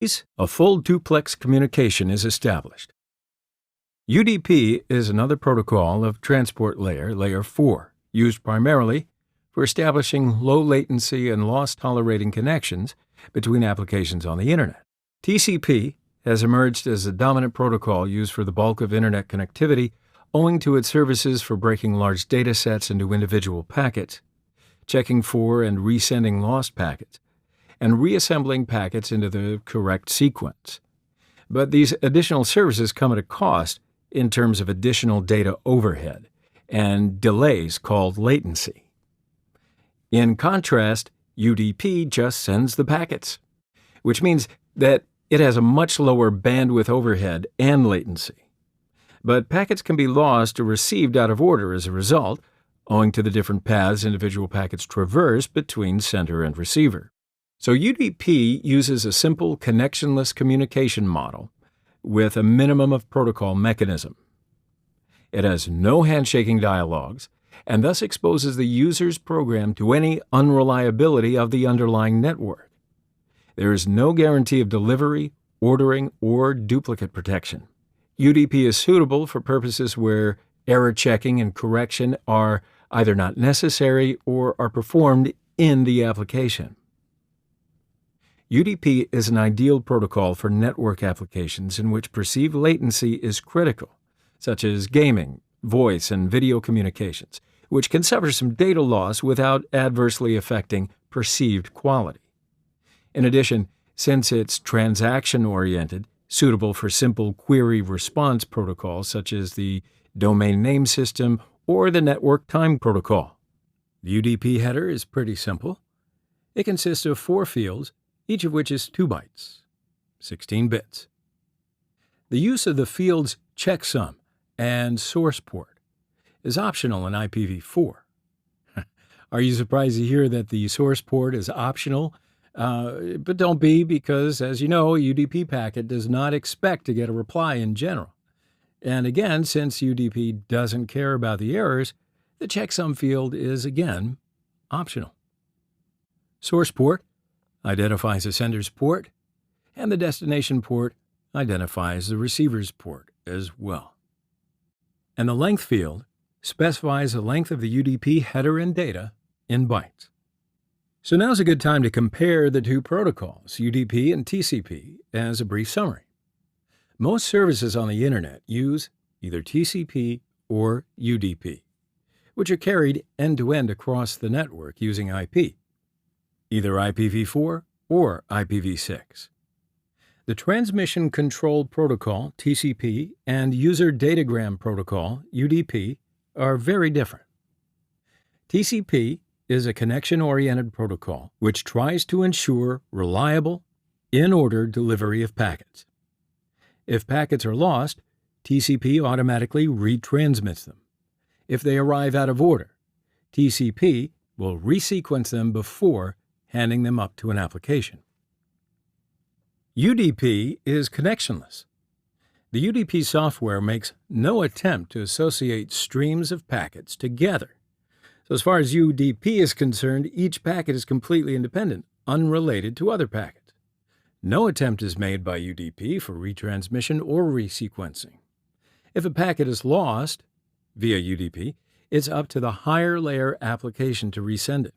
a full duplex communication is established. UDP is another protocol of transport layer, layer 4, used primarily for establishing low latency and loss-tolerating connections between applications on the Internet. TCP has emerged as the dominant protocol used for the bulk of Internet connectivity owing to its services for breaking large data sets into individual packets, checking for and resending lost packets, and reassembling packets into the correct sequence. But these additional services come at a cost in terms of additional data overhead and delays called latency. In contrast, UDP just sends the packets, which means that it has a much lower bandwidth overhead and latency. But packets can be lost or received out of order as a result, owing to the different paths individual packets traverse between sender and receiver. So UDP uses a simple connectionless communication model with a minimum of protocol mechanism. It has no handshaking dialogues and thus exposes the user's program to any unreliability of the underlying network. There is no guarantee of delivery, ordering, or duplicate protection. UDP is suitable for purposes where error checking and correction are either not necessary or are performed in the application. UDP is an ideal protocol for network applications in which perceived latency is critical, such as gaming, voice, and video communications, which can suffer some data loss without adversely affecting perceived quality. In addition, since it's transaction-oriented, suitable for simple query response protocols such as the domain name system or the network time protocol. The UDP header is pretty simple. It consists of 4 fields, each of which is 2 bytes, 16 bits. The use of the fields checksum and source port is optional in IPv4. Are you surprised to hear that the source port is optional? But don't be, because, as you know, a UDP packet does not expect to get a reply in general. And again, since UDP doesn't care about the errors, the checksum field is, again, optional. Source port identifies the sender's port, and the destination port identifies the receiver's port as well. And the length field specifies the length of the UDP header and data in bytes. So now's a good time to compare the two protocols, UDP and TCP, as a brief summary. Most services on the Internet use either TCP or UDP, which are carried end-to-end across the network using IP, either IPv4 or IPv6. The Transmission Control Protocol, TCP, and User Datagram Protocol, UDP, are very different. TCP is a connection-oriented protocol which tries to ensure reliable, in-order delivery of packets. If packets are lost, TCP automatically retransmits them. If they arrive out of order, TCP will resequence them before handing them up to an application. UDP is connectionless. The UDP software makes no attempt to associate streams of packets together. So as far as UDP is concerned, each packet is completely independent, unrelated to other packets. No attempt is made by UDP for retransmission or resequencing. If a packet is lost via UDP, it's up to the higher layer application to resend it.